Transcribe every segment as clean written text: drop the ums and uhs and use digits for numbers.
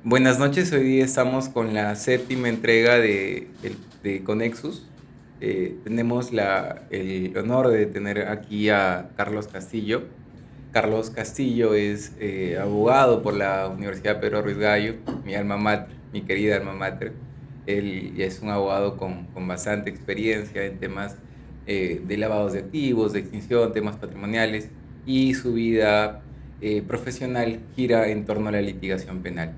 Buenas noches, hoy día estamos con la séptima entrega de Conexus. Tenemos el honor de tener aquí a Carlos Castillo. Carlos Castillo es abogado por la Universidad Pedro Ruiz Gallo, mi alma mater, mi querida alma mater. Él es un abogado con bastante experiencia en temas de lavados de activos, de extinción, temas patrimoniales, y su vida profesional gira en torno a la litigación penal.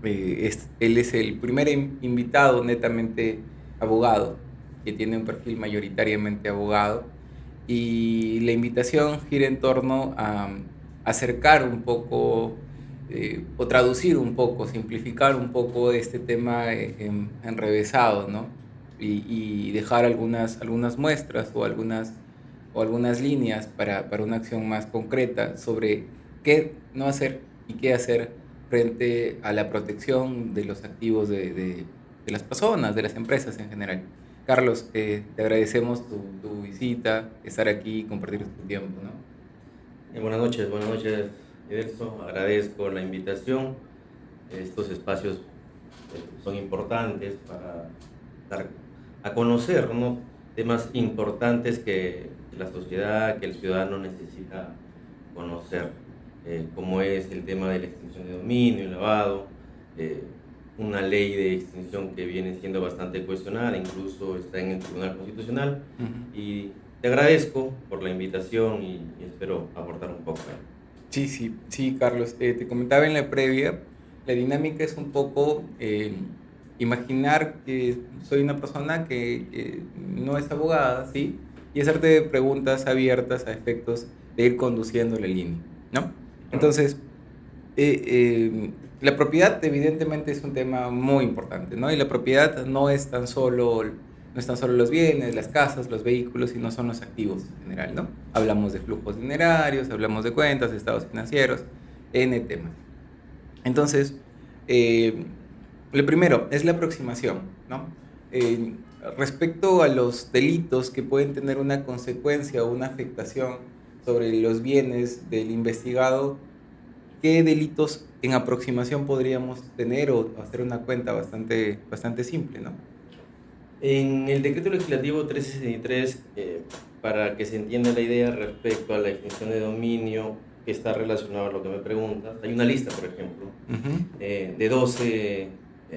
Él es el primer invitado netamente abogado, que tiene un perfil mayoritariamente abogado, y la invitación gira en torno a acercar un poco, o traducir un poco, simplificar un poco este tema enrevesado, ¿no? Y dejar algunas muestras o algunas líneas para una acción más concreta sobre qué no hacer y qué hacer frente a la protección de los activos de las personas, de las empresas en general. Carlos, te agradecemos tu visita, estar aquí y compartir tu tiempo, ¿no? Buenas noches, Edelso. Agradezco la invitación. Estos espacios son importantes para dar a conocer, ¿no?, temas importantes que la sociedad, que el ciudadano necesita conocer, como es el tema de la extinción de dominio, el lavado, eh, una ley de extinción que viene siendo bastante cuestionada, incluso está en el Tribunal Constitucional, Ujú. y te agradezco por la invitación y espero aportar un poco ahí. Sí, sí, sí, Carlos. Te comentaba en la previa, la dinámica es un poco imaginar que soy una persona que no es abogada, ¿sí? Y hacerte preguntas abiertas a efectos de ir conduciendo la línea, ¿no? Claro. Entonces, la propiedad evidentemente es un tema muy importante, ¿no? Y la propiedad no es tan solo los bienes, las casas, los vehículos, sino son los activos en general, ¿no? Hablamos de flujos dinerarios, hablamos de cuentas, de estados financieros, N temas. Entonces, eh, lo primero es la aproximación, ¿no? Eh, Respecto a los delitos que pueden tener una consecuencia o una afectación sobre los bienes del investigado, ¿qué delitos en aproximación podríamos tener o hacer una cuenta bastante simple, ¿no? En el decreto legislativo 1363, para que se entienda la idea respecto a la extinción de dominio, que está relacionado a lo que me preguntas, hay una lista, por ejemplo, Ujú, de 12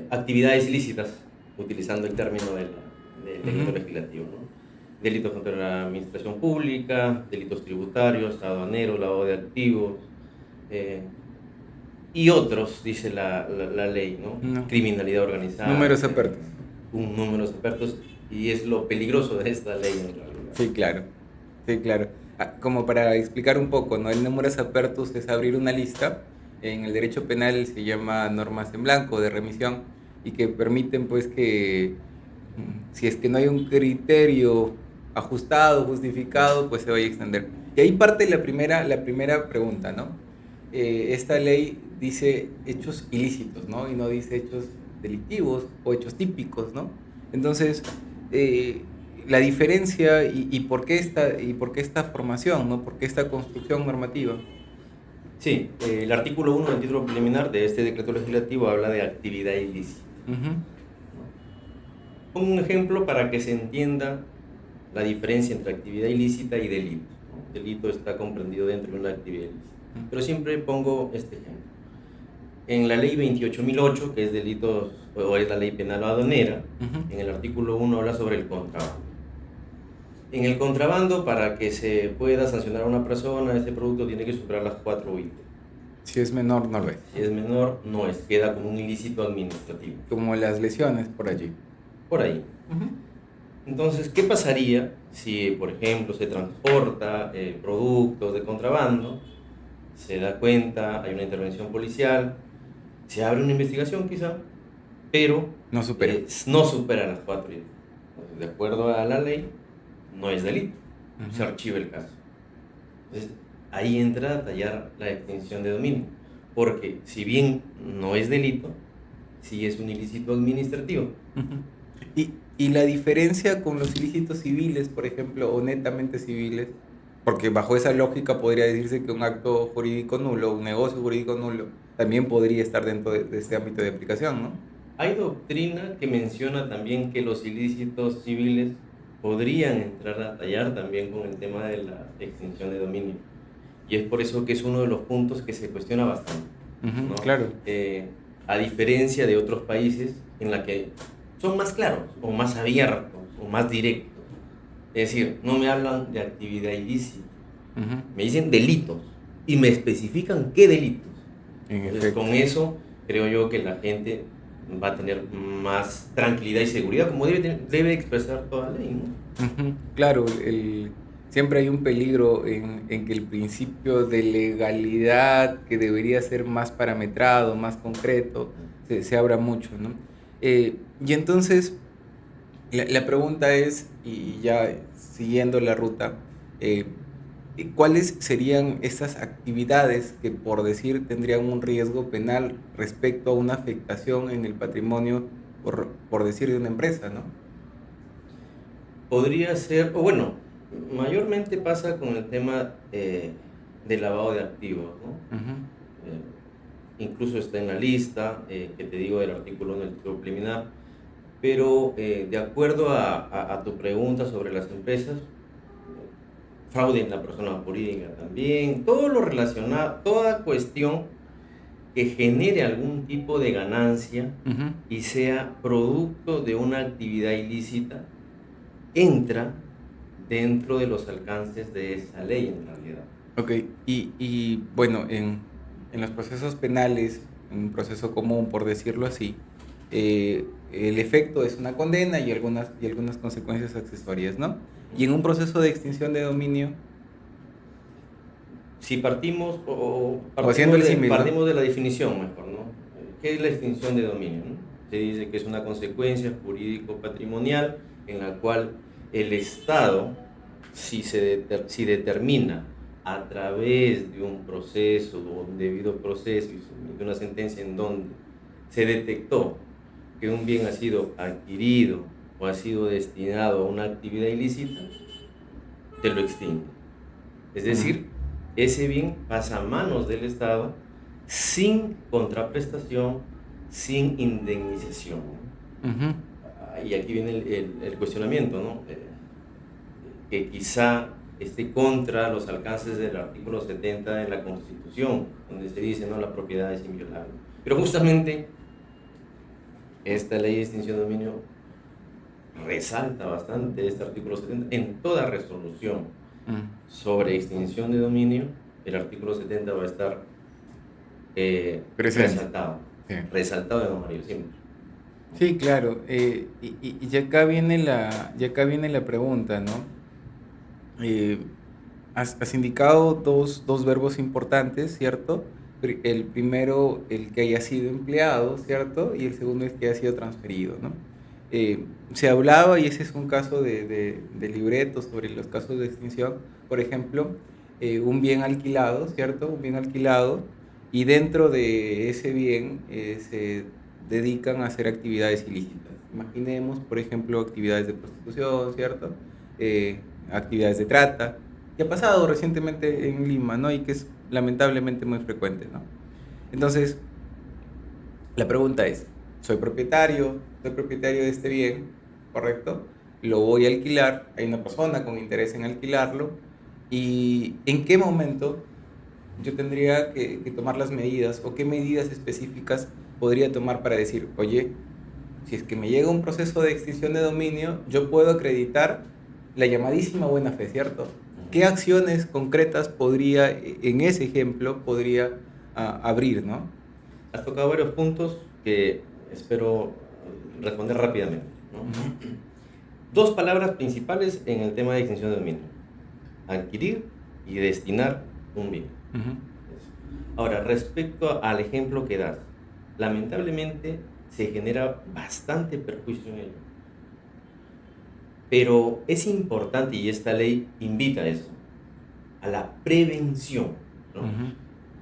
actividades ilícitas, utilizando el término del ujú. decreto legislativo, ¿no? Delitos contra la administración pública, delitos tributarios, aduaneros, lavado de activos, eh, y otros, dice la ley, ¿no? No. Criminalidad organizada, Números etcétera, apertos. un número de expertos, y es lo peligroso de esta ley en realidad. Sí, claro. Sí, claro. Como para explicar un poco, ¿no? El numerus apertus es abrir una lista. En el derecho penal se llama normas en blanco de remisión y que permiten, pues, que si es que no hay un criterio ajustado, justificado, pues se vaya a extender. Y ahí parte la primera pregunta, ¿no? Esta ley dice hechos ilícitos, ¿no? Y no dice hechos delictivos o hechos típicos, ¿no? Entonces, la diferencia y por qué esta formación, ¿no? ¿Por qué esta construcción normativa? Sí, el artículo 1 del título preliminar de este decreto legislativo habla de actividad ilícita, Ujú, ¿no? Pongo un ejemplo para que se entienda la diferencia entre actividad ilícita y delito, ¿no? Delito está comprendido dentro de una actividad ilícita. ujú, Pero siempre pongo este ejemplo. En la ley 28.008, que es delitos, o es la ley penal aduanera, ujú. en el artículo 1 habla sobre el contrabando. En el contrabando, para que se pueda sancionar a una persona, este producto tiene que superar las 4 ITER. Si es menor, no lo es, Si ¿no? es menor, no es, queda como un ilícito administrativo. Como las lesiones por allí. Por ahí. Ujú. Entonces, ¿qué pasaría si, por ejemplo, se transporta productos de contrabando, se da cuenta, hay una intervención policial, se abre una investigación quizá, pero No supera. no supera las 4 ITER? Entonces, de acuerdo a la ley, no es delito, se Ujú. archiva el caso. Entonces, ahí entra a tallar la extinción de dominio, porque si bien no es delito, sí es un ilícito administrativo. Ujú. Y la diferencia con los ilícitos civiles, por ejemplo, o netamente civiles, porque bajo esa lógica podría decirse que un acto jurídico nulo, un negocio jurídico nulo, también podría estar dentro de este ámbito de aplicación, ¿no? Hay doctrina que menciona también que los ilícitos civiles podrían entrar a tallar también con el tema de la extinción de dominio. Y es por eso que es uno de los puntos que se cuestiona bastante, Ujú, ¿no? claro. A diferencia de otros países en la que son más claros, o más abiertos, o más directos. Es decir, no me hablan de actividad ilícita, Ujú, me dicen delitos y me especifican qué delitos. en Entonces, efecto. con eso creo yo que la gente va a tener más tranquilidad y seguridad, como debe expresar toda ley, ¿no? Ujú, claro, siempre hay un peligro en que el principio de legalidad, que debería ser más parametrado, más concreto, se abra mucho, ¿no? Y entonces, la pregunta es, y ya siguiendo la ruta, eh, ¿cuáles serían esas actividades que, por decir, tendrían un riesgo penal respecto a una afectación en el patrimonio, por decir, de una empresa, ¿no? Podría ser, o bueno, mayormente pasa con el tema de lavado de activos, ¿no? Ujú, Eh, Incluso está en la lista que te digo del artículo en el título preliminar, pero de acuerdo a tu pregunta sobre las empresas, fraude en la persona jurídica también, todo lo relacionado, toda cuestión que genere algún tipo de ganancia ujú. y sea producto de una actividad ilícita, entra dentro de los alcances de esa ley en realidad. Ok, y bueno, en los procesos penales, en un proceso común, por decirlo así, el efecto es una condena y algunas consecuencias accesorias, ¿no? Y en un proceso de extinción de dominio, Si partimos o haciendo el símil, ¿no? partimos de la definición mejor, ¿no? ¿Qué es la extinción de dominio, no? Se dice que es una consecuencia jurídico-patrimonial en la cual el Estado, si determina a través de un proceso o un debido proceso y se emite una sentencia en donde se detectó que un bien ha sido adquirido o ha sido destinado a una actividad ilícita, te lo extingue. Es Ujú, decir, ese bien pasa a manos del Estado sin contraprestación, sin indemnización, ¿no? ujú, Y aquí viene el cuestionamiento, ¿no? Que quizá esté contra los alcances del artículo 70 de la Constitución, donde se dice, ¿no?, la propiedad es inviolable. Pero justamente esta ley de extinción de dominio resalta bastante este artículo 70 en toda resolución ujú. sobre extinción de dominio. El artículo 70 va a estar Presente, resaltado, sí. resaltado de amarillo siempre. Sí, claro. Y acá viene la pregunta, ¿no? Eh, has indicado dos verbos importantes, ¿cierto? El primero, el que haya sido empleado, ¿cierto? Y el segundo es que haya sido transferido, ¿no? Se hablaba, y ese es un caso de libreto sobre los casos de extinción, por ejemplo, un bien alquilado, ¿cierto? Un bien alquilado, y dentro de ese bien se dedican a hacer actividades ilícitas. Imaginemos, por ejemplo, actividades de prostitución, ¿cierto? Actividades de trata, que ha pasado recientemente en Lima, ¿no? Y que es lamentablemente muy frecuente, ¿no? Entonces, la pregunta es, soy propietario de este bien, ¿correcto? Lo voy a alquilar, hay una persona con interés en alquilarlo, y ¿en qué momento yo tendría que tomar las medidas, o qué medidas específicas podría tomar para decir, oye, si es que me llega un proceso de extinción de dominio, yo puedo acreditar la llamadísima buena fe, ¿cierto? ¿Qué Ujú. acciones concretas podría, en ese ejemplo, podría abrir, ¿no? Has tocado varios puntos que espero responder rápidamente, ¿no? Ujú, Dos palabras principales en el tema de extinción de dominio: adquirir y destinar un bien. ujú, Eso. Ahora, respecto al ejemplo que das, lamentablemente se genera bastante perjuicio en ello, pero es importante, y esta ley invita a eso, a la prevención, ¿no? ujú,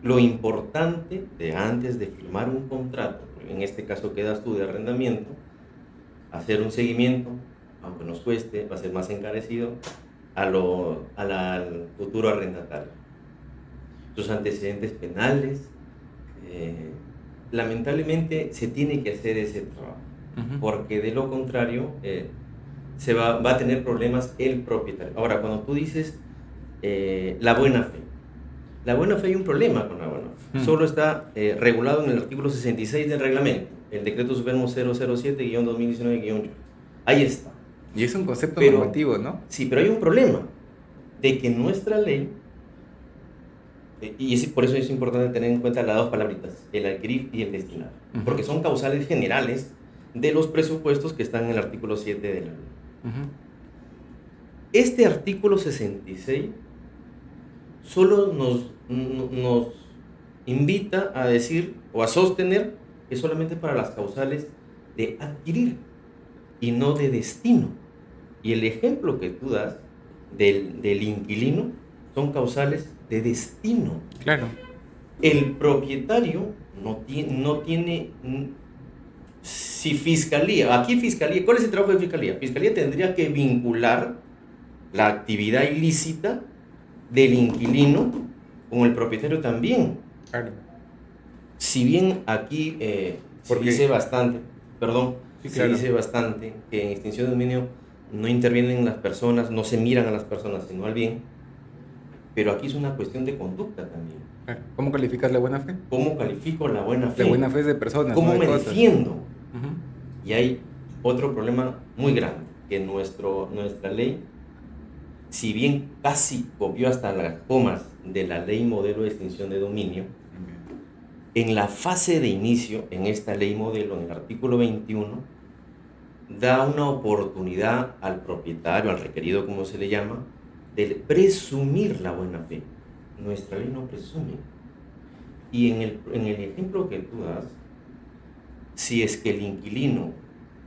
Lo importante de antes de firmar un contrato, en este caso quedas tú de arrendamiento, hacer un seguimiento, aunque nos cueste, va a ser más encarecido, al futuro arrendatario. Sus antecedentes penales, lamentablemente se tiene que hacer ese trabajo, Ujú. porque de lo contrario va a tener problemas el propietario. Ahora, cuando tú dices la buena fe, hay un problema con la buena fe. Mm. Solo está regulado en el artículo 66 del reglamento, el decreto supremo 007-2019-8. Ahí está. Y es un concepto Pero, normativo, ¿no? sí, pero hay un problema de que nuestra ley, por eso es importante tener en cuenta las dos palabritas, el adquirir y el destinar, Ujú. porque son causales generales de los presupuestos que están en el artículo 7 de la ley. Ujú. Este artículo 66 solo nos invita a decir o a sostener que solamente para las causales de adquirir y no de destino. Y el ejemplo que tú das del inquilino son causales de destino. Claro. El propietario no tiene si fiscalía, aquí fiscalía, ¿cuál es el trabajo de fiscalía? Fiscalía tendría que vincular la actividad ilícita del inquilino con el propietario también. Claro. Si bien aquí se Porque- dice bastante, perdón, Sí, se claro. dice bastante que en extinción de dominio no intervienen las personas, no se miran a las personas, sino al bien, pero aquí es una cuestión de conducta también. Claro. ¿Cómo calificas la buena fe? ¿Cómo califico la buena fe? La buena fe es de personas, ¿Cómo no de me cosas. defiendo? Ujú. Y hay otro problema muy grande, que nuestra ley, si bien casi copió hasta las comas de la ley modelo de extinción de dominio, en la fase de inicio, en esta ley modelo, en el artículo 21, da una oportunidad al propietario, al requerido, como se le llama, de presumir la buena fe. Nuestra ley no presume. Y en el ejemplo que tú das, si es que el inquilino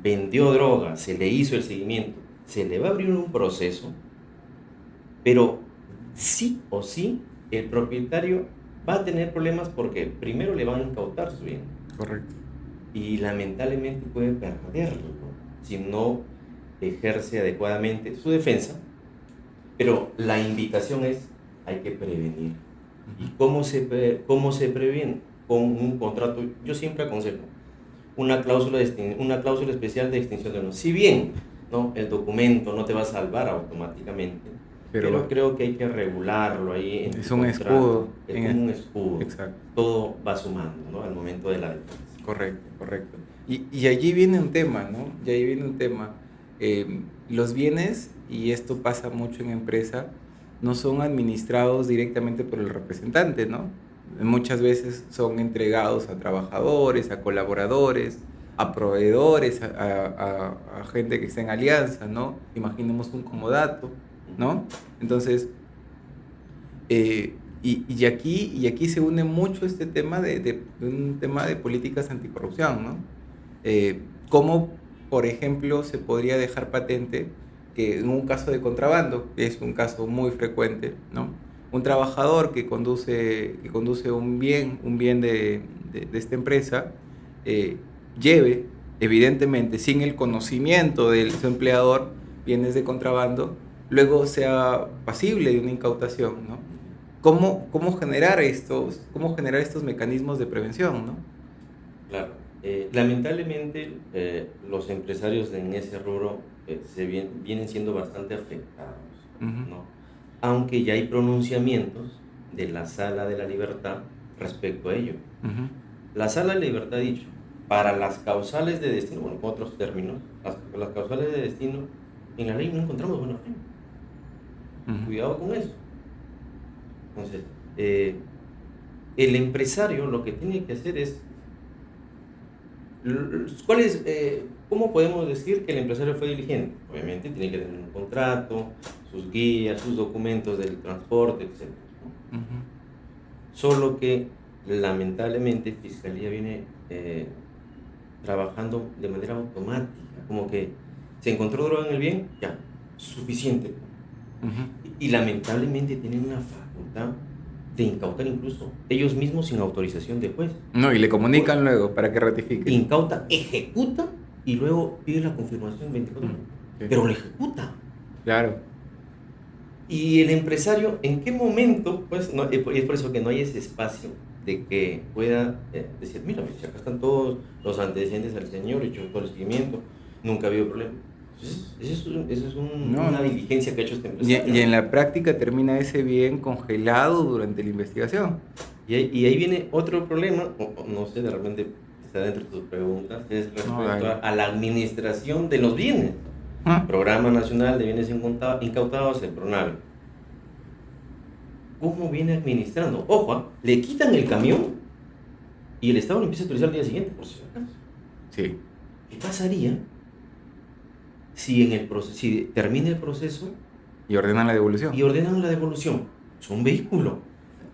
vendió droga, se le hizo el seguimiento, se le va a abrir un proceso, pero sí o sí el propietario va a tener problemas porque primero le van a incautar su bien Correcto. y lamentablemente puede perderlo si no ejerce adecuadamente su defensa. Pero la invitación es, hay que prevenir. ¿Y cómo se previene? Con un contrato. Yo siempre aconsejo una cláusula especial de extinción de dominio. Si bien, ¿no?, el documento no te va a salvar automáticamente, pero creo que hay que regularlo ahí en es tu un contrato. escudo. Es como un escudo. Exacto. Todo va sumando, ¿no?, al momento de la defensa. Correcto. Y allí viene un tema, ¿no? Y ahí viene un tema. Los bienes, y esto pasa mucho en empresa, no son administrados directamente por el representante, ¿no? Muchas veces son entregados a trabajadores, a colaboradores, a proveedores, a gente que está en alianza, ¿no? Imaginemos un comodato, ¿no? Entonces, y aquí se une mucho este tema de un tema de políticas anticorrupción, ¿no? ¿Cómo, por ejemplo, se podría dejar patente que en un caso de contrabando, que es un caso muy frecuente, ¿no?, un trabajador que conduce un bien de esta empresa, lleve, evidentemente, sin el conocimiento de su empleador, bienes de contrabando, luego sea pasible de una incautación, ¿no? ¿Cómo generar estos mecanismos de prevención, ¿no? Claro. Lamentablemente, los empresarios en ese rubro vienen siendo bastante afectados, Ujú. ¿no? Aunque ya hay pronunciamientos de la Sala de la Libertad respecto a ello. Ujú. La Sala de la Libertad ha dicho, para las causales de destino, bueno, con otros términos, las causales de destino, en la ley no encontramos buena fe. Ujú. Cuidado con eso. Entonces, el empresario lo que tiene que hacer es, ¿cómo podemos decir que el empresario fue diligente? Obviamente tiene que tener un contrato, sus guías, sus documentos del transporte, etc., ¿no? Ujú. Solo que lamentablemente Fiscalía viene trabajando de manera automática, como que se encontró droga en el bien, ya, suficiente. Ujú. Y lamentablemente tienen una facultad de incautar incluso ellos mismos sin autorización de juez. No, y le comunican luego para que ratifique. Incauta, ejecuta y luego pide la confirmación en 24 horas. Sí. Pero lo ejecuta. Claro. Y el empresario, ¿en qué momento? Pues no, es por eso que no hay ese espacio de que pueda decir, mira, pues, acá están todos los antecedentes del señor, he hecho todo el seguimiento, nunca ha habido problema. Entonces, eso es No, una no. diligencia que ha hecho este Y en empresario. la práctica termina ese bien congelado durante la investigación. Y ahí viene otro problema, o no sé, de repente está dentro de tus preguntas, es No, respecto dale. a la administración de los bienes. Ah, Programa Nacional de Bienes Incautados, el PRONAVE. ¿Cómo viene administrando? Ojo, le quitan el camión y el Estado lo empieza a utilizar al día siguiente, por si acaso. sí. ¿Qué pasaría si, si termina el proceso Y ordenan la y devolución. ordenan la devolución? Es un vehículo.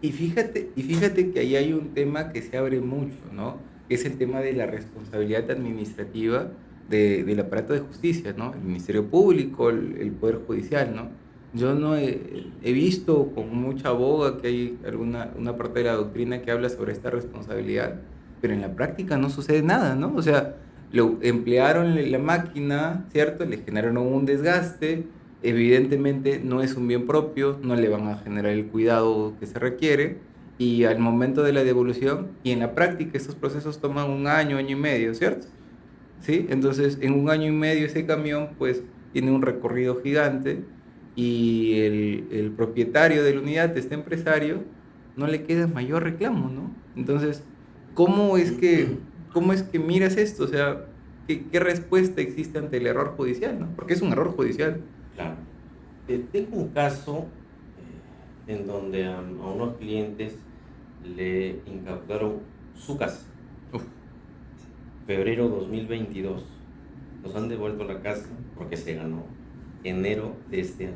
Y fíjate que ahí hay un tema que se abre mucho, ¿no? Que es el tema de la responsabilidad administrativa del aparato de justicia, ¿no? El Ministerio Público, el Poder Judicial, ¿no? Yo no he visto con mucha boga que hay una parte de la doctrina que habla sobre esta responsabilidad, pero en la práctica no sucede nada, ¿no? O sea, lo emplearon la máquina, ¿cierto? Le generaron un desgaste, evidentemente no es un bien propio, no le van a generar el cuidado que se requiere y al momento de la devolución y en la práctica estos procesos toman un año, año y medio, ¿cierto? ¿Sí? Entonces en un año y medio ese camión pues tiene un recorrido gigante y el propietario de la unidad, este empresario, no le queda mayor reclamo, ¿no? Entonces, ¿cómo es que, cómo es que miras esto? O sea, ¿qué respuesta existe ante el error judicial, ¿no? Porque es un error judicial. Claro. Tengo un caso en donde a unos clientes le incautaron su casa. Uf, Febrero 2022. Nos han devuelto la casa porque se ganó enero de este año.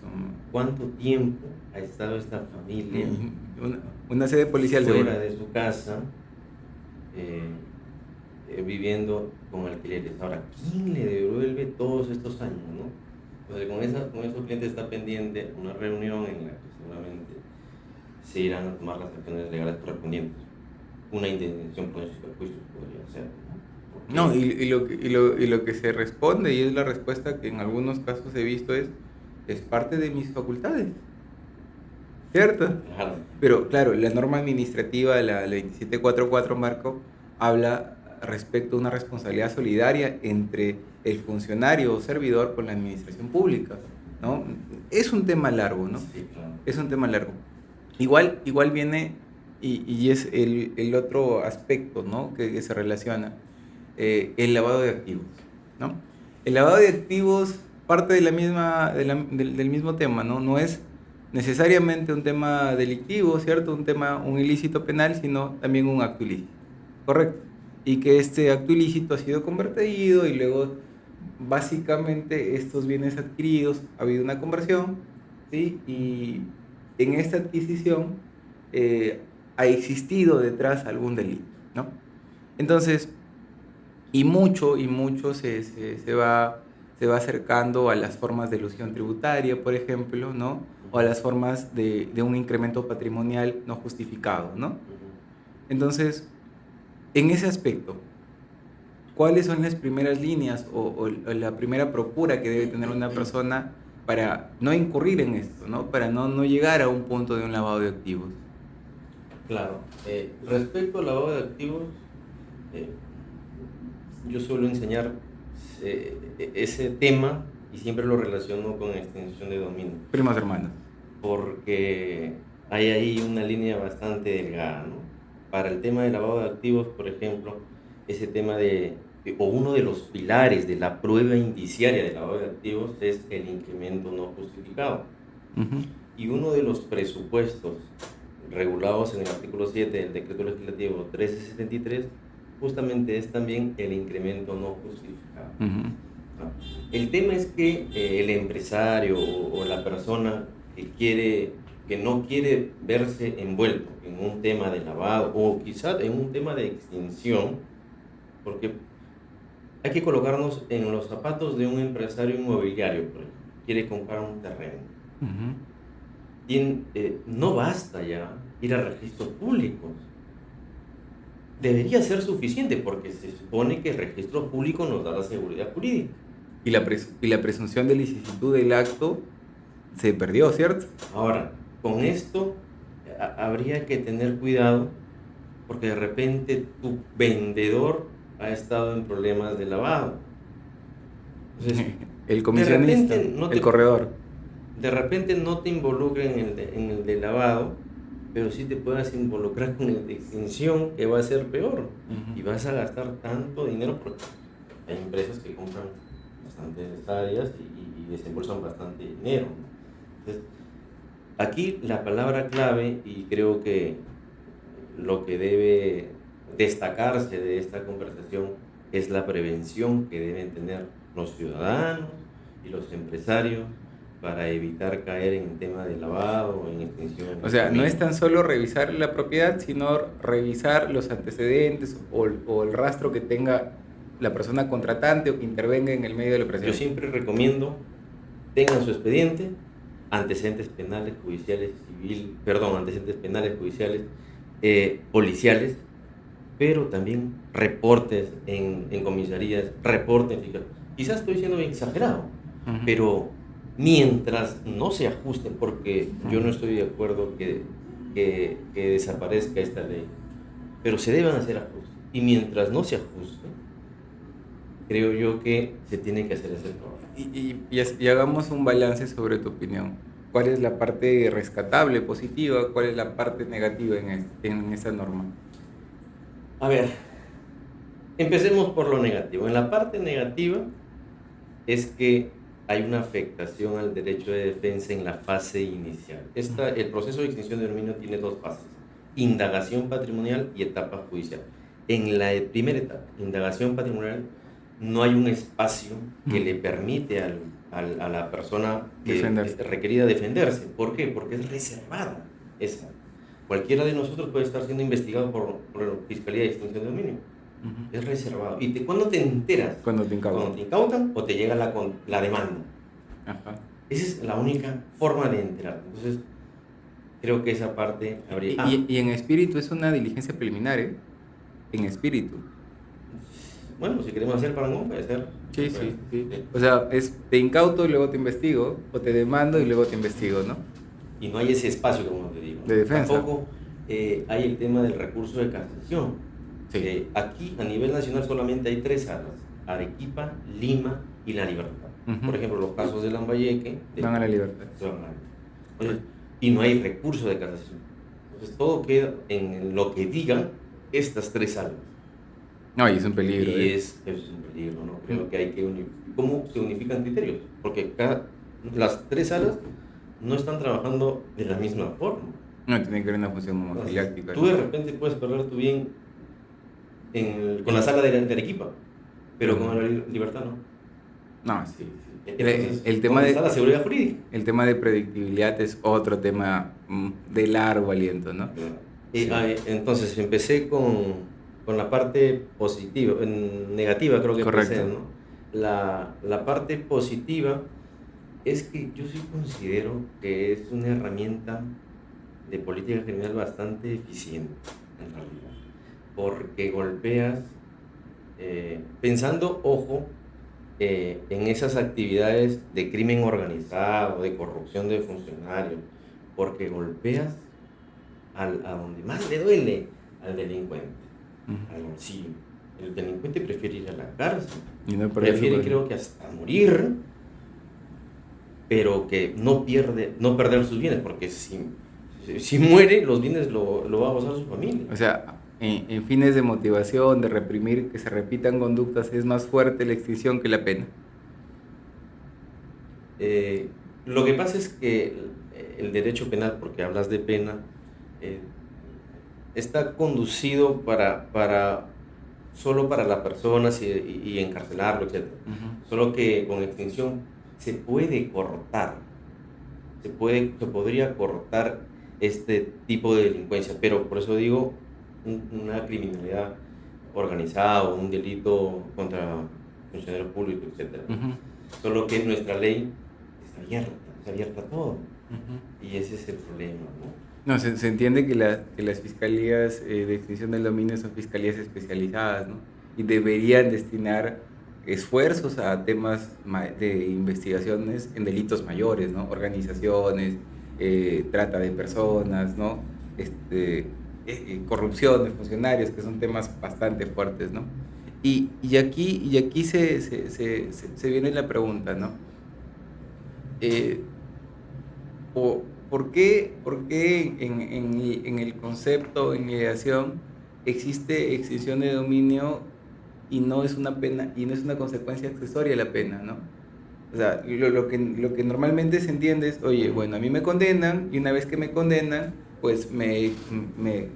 son- ¿Cuánto tiempo ha estado esta familia una, una sede policial seguro. fuera de su casa eh, viviendo con alquileres? Ahora, ¿quién le devuelve todos estos años, no? Entonces, con esos clientes está pendiente una reunión en la que seguramente se irán a tomar las acciones legales correspondientes. Una indemnización por esos perjuicios podría ser, ¿no? No, Porque, y lo que se responde, y es la respuesta que en algunos casos he visto, es parte de mis facultades, ¿cierto? claro, Pero claro, la norma administrativa, la 2744 Marco, habla respecto a una responsabilidad solidaria entre el funcionario o servidor con la administración pública, ¿no? Es un tema largo, ¿no? sí, claro. Es un tema largo. Igual viene, y es el otro aspecto, ¿no? que se relaciona, el lavado de activos, ¿no? El lavado de activos parte de la misma, del mismo tema, ¿no? No es necesariamente un tema delictivo, ¿cierto? Un ilícito penal, sino también un acto ilícito, ¿correcto? Y que este acto ilícito ha sido convertido y luego, básicamente, estos bienes adquiridos, ha habido una conversión, ¿sí? Y en esta adquisición ha existido detrás algún delito, ¿no? Entonces, y mucho se va acercando a las formas de elusión tributaria, por ejemplo, ¿no? O a Ujú, las formas de un incremento patrimonial no justificado, ¿no? ujú. Entonces, en ese aspecto, ¿cuáles son las primeras líneas o la primera procura que debe tener una persona para no incurrir en esto, ¿no? Para no llegar a un punto de un lavado de activos? Claro, respecto al lavado de activos, eh, yo suelo enseñar ese tema y siempre lo relaciono con extensión de dominio, Primos hermanos. porque hay ahí una línea bastante delgada, ¿no? Para el tema de lavado de activos, por ejemplo, ese tema o uno de los pilares de la prueba indiciaria de lavado de activos es el incremento no justificado. Ujú, Y uno de los presupuestos regulados en el artículo 7 del decreto legislativo 1373 justamente es también el incremento no justificado, ujú. ¿no? El tema es que el empresario o la persona que no quiere verse envuelto en un tema de lavado o quizás en un tema de extinción, porque hay que colocarnos en los zapatos de un empresario inmobiliario, por ejemplo, quiere comprar un terreno. Ujú. Y no basta ya ir a registros públicos. Debería ser suficiente porque se supone que el registro público nos da la seguridad jurídica. Y la presunción de licitud del acto se perdió, ¿cierto? Ahora, con esto habría que tener cuidado porque de repente tu vendedor ha estado en problemas de lavado. Entonces, El de comisionista, repente no el te, corredor. de repente no te involucren en el de lavado, pero sí te puedas involucrar con el de extinción, que va a ser peor. Y Ujú. vas a gastar tanto dinero porque hay empresas que compran bastantes áreas y desembolsan bastante dinero, ¿no? Entonces, aquí la palabra clave, y creo que lo que debe destacarse de esta conversación es la prevención que deben tener los ciudadanos y los empresarios para evitar caer en el tema de lavado o en extinción en O el sea, no es camino. tan solo revisar la propiedad, sino revisar los antecedentes o el rastro que tenga la persona contratante o que intervenga en el medio de la Yo operación. siempre recomiendo tengan su expediente, antecedentes penales, judiciales, civil, perdón, antecedentes penales, judiciales, policiales, pero también reportes en comisarías, reportes en fiscalía. Quizás estoy siendo bien exagerado, Ujú, pero mientras no se ajusten, porque yo no ujú. estoy de acuerdo que desaparezca esta ley, pero se deben hacer ajustes. Y mientras no se ajuste, creo yo que se tiene que hacer ese trabajo. Y hagamos un balance sobre tu opinión. ¿Cuál es la parte rescatable, positiva? ¿Cuál es la parte negativa en esta norma? A ver, empecemos por lo negativo. En la parte negativa es que hay una afectación al derecho de defensa en la fase inicial. El proceso de extinción de dominio tiene dos fases: indagación patrimonial y etapa judicial. En la primera etapa, indagación patrimonial, no hay un espacio que le Ujú. permite a la persona que es Defenderse. requerida defenderse. ¿Por qué? Porque es reservada esa. Cualquiera de nosotros puede estar siendo investigado por Fiscalía de Extinción de Dominio. Ujú. Es reservado. ¿Cuándo te enteras? Cuando te Cuando incautan. te incautan o te llega la demanda. Ajá. Esa es la única forma de enterarte. Entonces, creo que esa parte habría... Y en espíritu es una diligencia preliminar, ¿eh? En espíritu. Bueno, si queremos hacer parangón, puede ser. Sí, Puede sí, ser, sí. sí. O sea, te incauto y luego te investigo, o te demando y luego te investigo, ¿no? Y no hay ese espacio, como te digo, De ¿no? defensa. Tampoco hay el tema del recurso de casación. Sí. Aquí, a nivel nacional, solamente hay tres salas: Arequipa, Lima y La Libertad. Ujú. Por ejemplo, los casos de Lambayeque, Van a la libertad. se van a- Entonces, Correcto. y no hay recurso de casación. Entonces, todo queda en lo que digan estas tres salas. No, y es un peligro, Y ¿eh? es un peligro, ¿no? Creo Mm. que hay que ¿Cómo se unifican criterios? Porque las tres salas no están trabajando de la misma forma. No, tiene que haber una función Entonces, homofiláctica, tú de ¿no? repente puedes perder tu bien con la El, sala de Arequipa, pero pero con no. la Libertad no. No, sí, sí. Entonces, El tema ¿dónde está la de, seguridad jurídica? el tema de predictibilidad es otro tema de largo aliento, ¿no? ¿Verdad? Sí, Entonces, empecé con la parte positiva, negativa creo que empecé, correcto. ¿no? La parte positiva es que yo sí considero que es una herramienta de política criminal bastante eficiente, en realidad, porque golpeas, pensando, ojo, en esas actividades de crimen organizado, de corrupción de funcionarios, porque golpeas a donde más le duele al delincuente, Ujú. al bolsillo. El delincuente prefiere ir a la cárcel, Y no perder su prefiere, cuenta. creo que hasta morir, pero que no perder sus bienes, porque si muere, los bienes lo va a gozar su familia. O sea, en fines de motivación, de reprimir que se repitan conductas, es más fuerte la extinción que la pena. Lo que pasa es que el derecho penal, porque hablas de pena, eh, está conducido solo para la persona y encarcelarlo, etc. Ujú. Solo que con extinción se puede cortar, se podría cortar este tipo de delincuencia, pero por eso digo una criminalidad organizada o un delito contra funcionarios públicos, etc., ¿no? Ujú. Solo que nuestra ley está abierta a todo, Ujú. y ese es el problema, ¿no? No, se entiende que, que las fiscalías de extinción del dominio son fiscalías especializadas, ¿no? Y deberían destinar esfuerzos a temas de investigaciones en delitos mayores, ¿no? Organizaciones, trata de personas, ¿no? corrupción de funcionarios, que son temas bastante fuertes, ¿no? Y aquí se viene la pregunta, ¿no? Eh, por qué en el concepto, en ideación, existe extinción de dominio y no es una pena, y no es una consecuencia accesoria de la pena, ¿no? O sea, lo que normalmente se entiende es, oye, Ujú. bueno, a mí me condenan y una vez que me condenan, pues me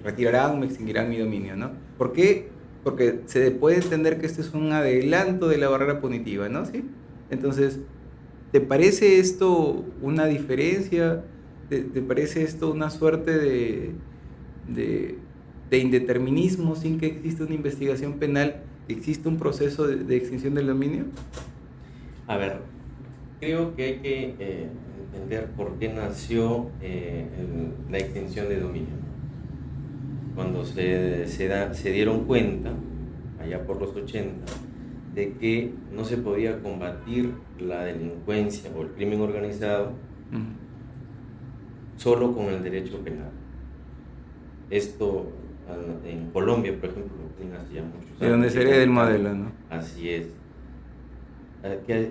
retirarán, me extinguirán mi dominio, ¿no? ¿Por qué? Porque se puede entender que esto es un adelanto de la barrera punitiva, ¿no? ¿Sí? Entonces, ¿te parece esto una diferencia? Te parece esto una suerte de, de indeterminismo sin que exista una investigación penal, que existe un proceso de extinción del dominio? A ver, creo que hay que entender por qué nació la extinción de dominio. Cuando se dieron cuenta, allá por los 80, de que no se podía combatir la delincuencia o el crimen organizado Ujú. solo con el derecho penal. Esto en Colombia, por ejemplo, lo tienen hace ya muchos De donde años, se y hereda con el Italia. modelo, ¿no? Así es.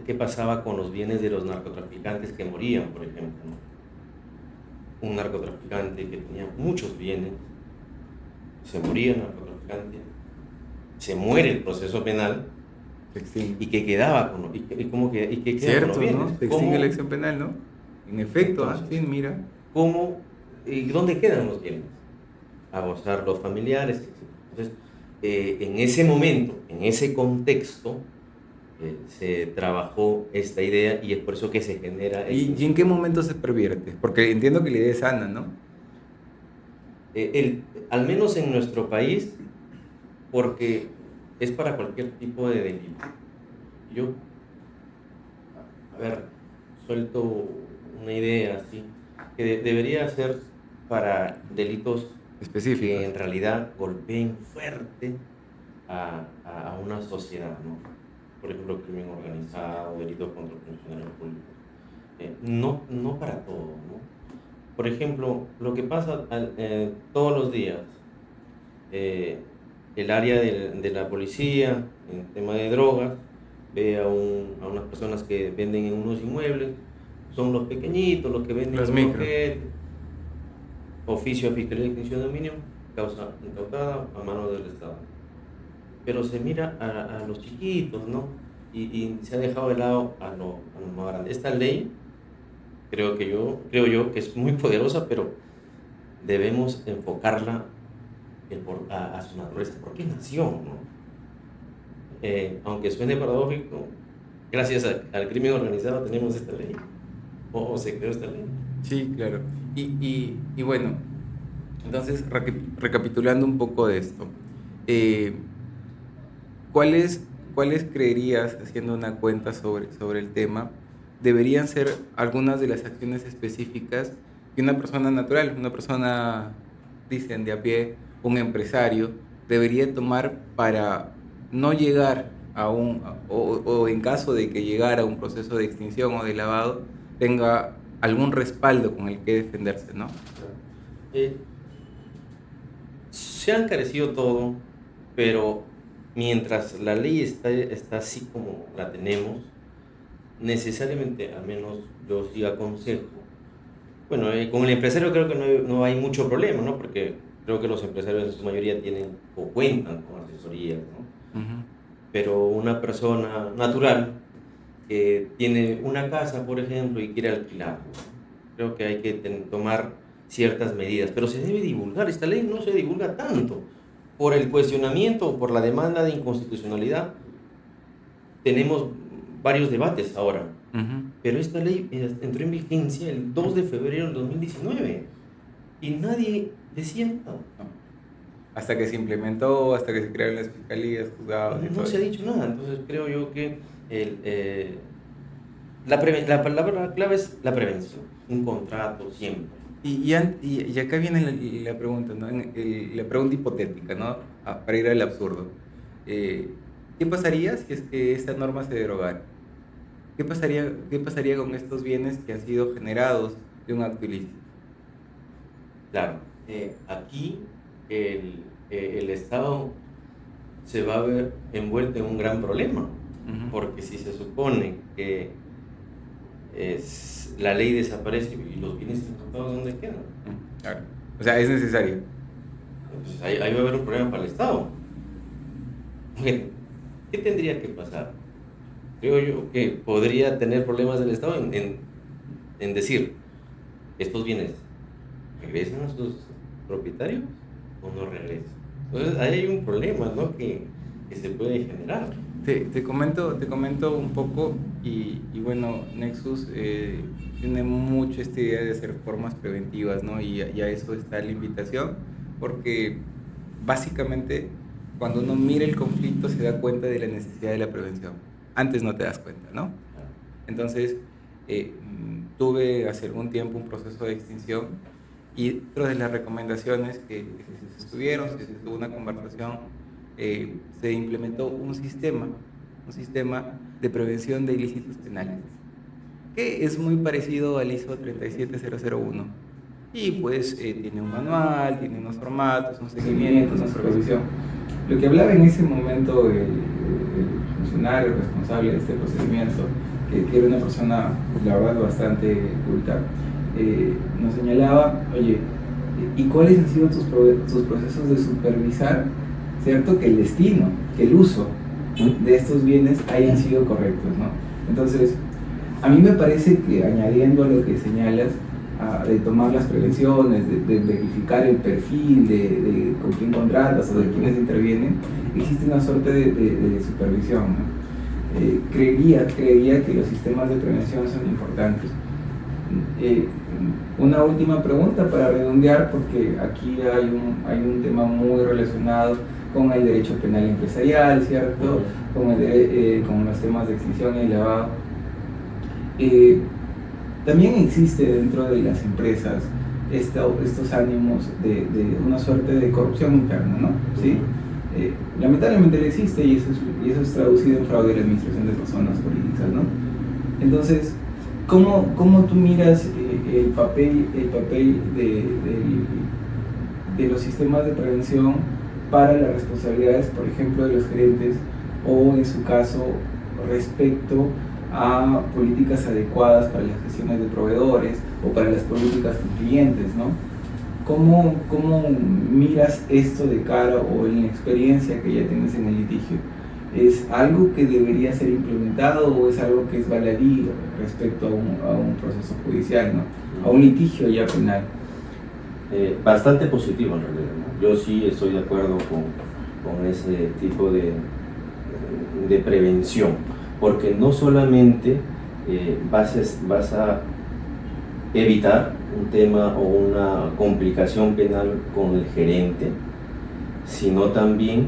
¿Qué pasaba con los bienes de los narcotraficantes que morían, por ejemplo, ¿no? Un narcotraficante que tenía muchos bienes, se moría el narcotraficante, se muere el proceso penal Se extingue. y que quedaba con, y que queda con los Cierto, bienes. ¿no? Se extingue la ¿Cómo? acción penal, ¿no? En efecto, sí, Entonces, mira. ¿cómo y dónde quedan los bienes? A gozar los familiares, etcétera. Entonces, en ese momento, en ese contexto, se trabajó esta idea y es por eso que se genera Y en extinción qué de dominio. momento se pervierte? Porque entiendo que la idea es sana, ¿no? Al menos en nuestro país, porque es para cualquier tipo de delito. Yo, a ver, suelto una idea así, que debería ser para delitos que Específicos. en realidad golpeen fuerte a una sociedad, ¿no? Por ejemplo, crimen organizado, delitos contra funcionarios públicos. No para todo, ¿no? Por ejemplo, lo que pasa todos los días, eh, el área de la policía, en tema de drogas, ve a unas personas que venden en unos inmuebles, son los pequeñitos, los que venden Los en micro. bloquete, oficio a Fiscalía de Extinción de Dominio, causa incautada a manos del Estado. Pero se mira a los chiquitos, ¿no? Y se ha dejado de lado a los más grandes. Esta ley, creo yo que es muy poderosa, pero debemos enfocarla a su naturaleza. ¿Por qué nació, no? Aunque suene paradójico, gracias al crimen organizado tenemos esta ley, o se creó esta ley. Sí, claro. Y bueno, entonces, recapitulando un poco de esto, eh, ¿cuáles creerías, haciendo una cuenta sobre el tema, deberían ser algunas de las acciones específicas que una persona natural, una persona, dicen, de a pie, un empresario, debería tomar para no llegar o en caso de que llegara a un proceso de extinción o de lavado, tenga algún respaldo con el que defenderse, ¿no? Claro. Eh, Se ha encarecido todo, pero mientras la ley está así como la tenemos, necesariamente, al menos yo sí aconsejo, bueno, con el empresario creo que no hay mucho problema, ¿no? Porque creo que los empresarios en su mayoría tienen o cuentan con asesorías, ¿no? Ujú. Pero una persona natural que tiene una casa, por ejemplo, y quiere alquilarla, ¿no? Creo que hay que tomar ciertas medidas, pero se debe divulgar. Esta ley no se divulga tanto. Por el cuestionamiento o por la demanda de inconstitucionalidad, tenemos varios debates ahora, Ujú. pero esta ley entró en vigencia el 2 de febrero del 2019 y nadie decía nada. No. Hasta que se implementó, hasta que se crearon las fiscalías, juzgados y No todo se ha eso. dicho nada. Entonces creo yo que la palabra clave es la prevención, un contrato siempre. Y acá viene la pregunta, ¿no? La pregunta hipotética, ¿no? Para ir al absurdo. ¿Qué pasaría si es que esta norma se derogara? Qué pasaría con estos bienes que han sido generados de un acto ilícito? Claro. Aquí el Estado se va a ver envuelto en un gran problema, porque si se supone que la ley desaparece y los bienes incautados, ¿dónde quedan? Claro. O sea, es necesario. Pues ahí va a haber un problema para el Estado. Bueno, ¿qué tendría que pasar? Creo yo que podría tener problemas el Estado en decir, estos bienes regresan a sus propietarios o no regresan. Entonces ahí hay un problema, ¿no? que se puede generar. Te comento un poco y bueno, Nexus tiene mucho esta idea de hacer formas preventivas, ¿no? Y a eso está la invitación, porque básicamente cuando uno mira el conflicto se da cuenta de la necesidad de la prevención. Antes no te das cuenta, ¿no? Entonces, tuve hace algún tiempo un proceso de extinción y dentro de las recomendaciones que se estuvieron, se tuvo una conversación, se implementó un sistema de prevención de ilícitos penales, que es muy parecido al ISO 37001. Y pues tiene un manual, tiene unos formatos, un seguimiento, una supervisión. Lo que hablaba en ese momento el funcionario responsable de este procedimiento, que era una persona, la verdad, bastante culta, nos señalaba, oye, ¿y cuáles han sido tus procesos de supervisar, cierto, que el destino, que el uso de estos bienes hayan sido correctos, ¿no? Entonces, a mí me parece que añadiendo a lo que señalas, de tomar las prevenciones, de verificar el perfil de con quién contratas o de quiénes intervienen, existe una suerte de supervisión, ¿no? Creería que los sistemas de prevención son importantes. Una última pregunta para redondear, porque aquí hay un tema muy relacionado con el derecho penal empresarial, ¿cierto? Con los temas de extinción y lavado. También existe dentro de las empresas estos ánimos de una suerte de corrupción interna, ¿no? ¿Sí? Lamentablemente le existe y eso es traducido en fraude de la administración de personas políticas, ¿no? Entonces, ¿cómo tú miras el papel de los sistemas de prevención para las responsabilidades, por ejemplo, de los gerentes o, en su caso, respecto a políticas adecuadas para las gestiones de proveedores o para las políticas con clientes, ¿no? ¿Cómo miras esto de cara o en la experiencia que ya tienes en el litigio? ¿Es algo que debería ser implementado o es algo que es baladí respecto a un proceso judicial, ¿no? A un litigio ya penal? Bastante positivo en realidad, ¿no? Yo sí estoy de acuerdo con ese tipo de prevención, porque no solamente vas a evitar un tema o una complicación penal con el gerente, sino también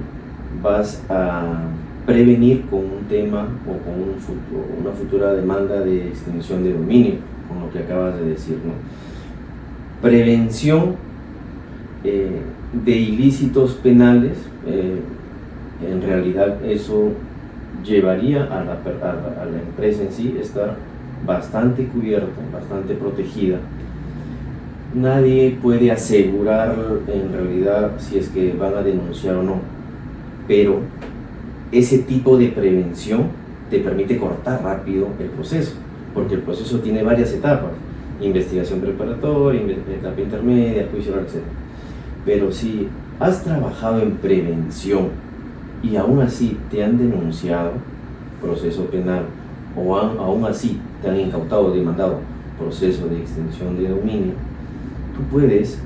vas a prevenir con un tema o con una futura demanda de extinción de dominio, con lo que acabas de decir, ¿no? Prevención de ilícitos penales, en realidad eso llevaría a la empresa en sí estar bastante cubierta, bastante protegida. Nadie puede asegurar en realidad si es que van a denunciar o no, pero ese tipo de prevención te permite cortar rápido el proceso, porque el proceso tiene varias etapas: investigación preparatoria, etapa intermedia, juicio oral, etc. Pero si has trabajado en prevención y aún así te han denunciado, proceso penal, o aún así te han incautado o demandado, proceso de extinción de dominio, tú puedes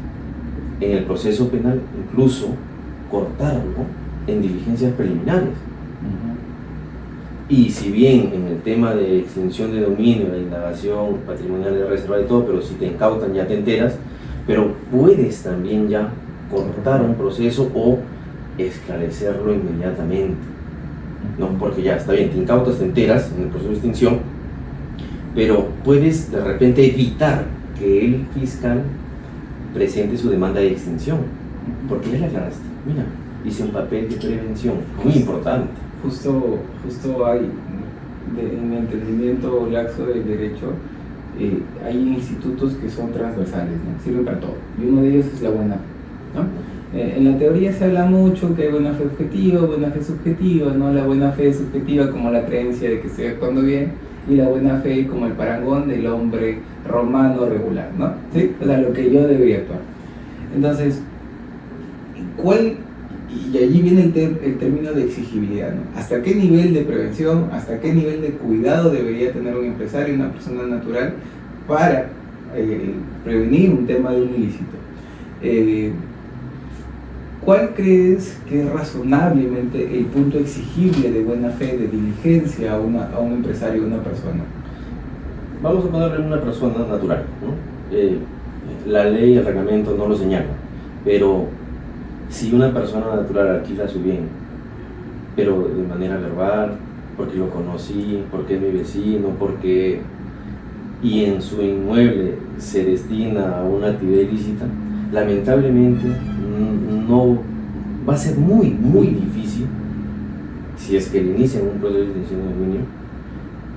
en el proceso penal incluso cortarlo en diligencias preliminares. Y si bien en el tema de extinción de dominio, la indagación patrimonial de reserva y todo, pero si te incautan ya te enteras, pero puedes también ya cortar un proceso o esclarecerlo inmediatamente, ¿no? Porque ya está bien, te incautas, te enteras en el proceso de extinción, pero puedes de repente evitar que el fiscal presente su demanda de extinción, porque ya la aclaraste. Mira, hice un papel de prevención muy importante. Justo hay, en el entendimiento laxo del derecho, hay institutos que son transversales, ¿no? Sirven para todo, y uno de ellos es la buena fe, ¿no? En la teoría se habla mucho que hay buena fe objetiva, buena fe subjetiva, ¿no? La buena fe es subjetiva como la creencia de que estoy actuando bien, y la buena fe como el parangón del hombre romano regular, ¿no? ¿Sí? O sea, lo que yo debería actuar. Entonces, y allí viene el término de exigibilidad, ¿no? ¿Hasta qué nivel de prevención, hasta qué nivel de cuidado debería tener un empresario, una persona natural, para prevenir un tema de un ilícito? ¿Cuál crees que es razonablemente el punto exigible de buena fe, de diligencia a un empresario, a una persona? Vamos a ponerle una persona natural, ¿no? La ley y el reglamento no lo señalan, pero si una persona natural alquila su bien, pero de manera verbal, porque lo conocí, porque es mi vecino, y en su inmueble se destina a una actividad ilícita, lamentablemente no va a ser muy difícil, si es que le inician un proceso de extinción de dominio,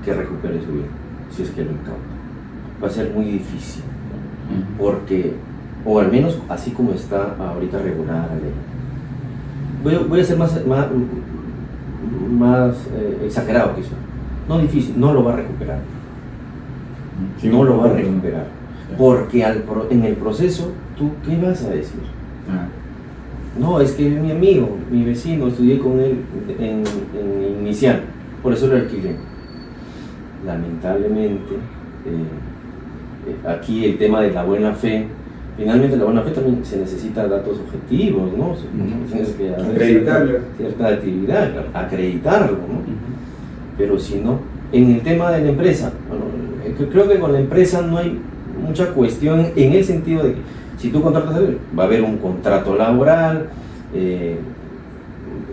que recupere su bien, si es que lo incauta. Va a ser muy difícil, ¿no? Porque, o al menos así como está ahorita regulada la ley. Voy a ser más exagerado quizá. No difícil, no lo va a recuperar. Sí, no lo va a recuperar. Porque en el proceso, ¿tú qué vas a decir? No, es que es mi amigo, mi vecino, estudié con él en inicial, por eso lo alquilé. Lamentablemente, aquí el tema de la buena fe, finalmente la buena fe también se necesita datos objetivos, ¿no? Tienes que hacer cierta actividad, acreditarlo, ¿no? Pero si no, en el tema de la empresa, bueno, creo que con la empresa no hay mucha cuestión en el sentido de que si tú contratas a él, va a haber un contrato laboral,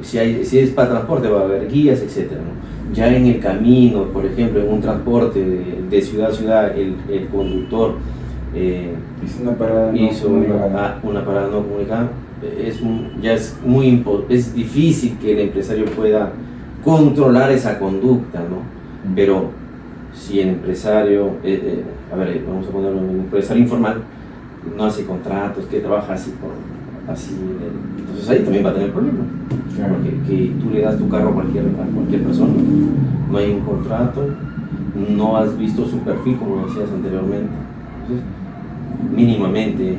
si es para transporte va a haber guías, etc., ¿no? Ya en el camino, por ejemplo, en un transporte de ciudad a ciudad, el conductor hizo una parada no comunicada, es difícil que el empresario pueda controlar esa conducta, ¿no? Pero si el empresario, vamos a ponerlo, un empresario informal, no hace contratos, que trabaja así, entonces ahí también va a tener problemas. Claro. Porque que tú le das tu carro a cualquier persona, no hay un contrato, no has visto su perfil como decías anteriormente. Entonces, mínimamente,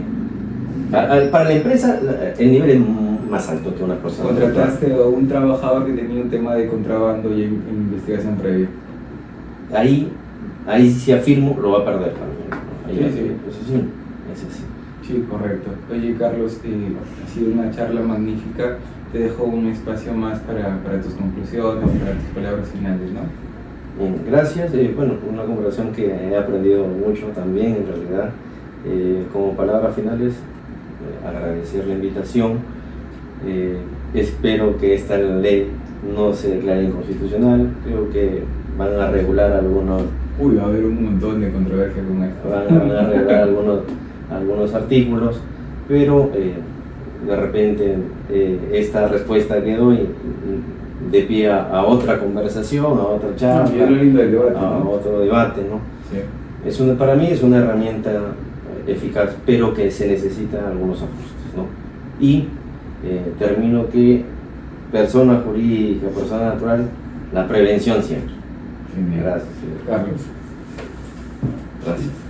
para la empresa el nivel es más alto que una persona. Contrataste a un trabajador que tenía un tema de contrabando y en investigación previa. Ahí si afirmo lo va a perder también. Sí. Es así. Sí, correcto. Oye, Carlos, ha sido una charla magnífica. Te dejo un espacio más para tus conclusiones, para tus palabras finales, ¿no? Bien, gracias. Bueno, una conversación que he aprendido mucho también, en realidad. Como palabras finales, agradecer la invitación. Espero que esta ley no se declare inconstitucional. Creo que van a regular algunos... va a haber un montón de controversia con esto. Van a regular algunos artículos, pero de repente esta respuesta que doy de pie a otra conversación, a otra charla, a otro debate, ¿no? Sí. Para mí es una herramienta eficaz, pero que se necesitan algunos ajustes, ¿no? Y termino que persona jurídica, persona natural, la prevención siempre. Genial. Gracias. Carlos. Gracias.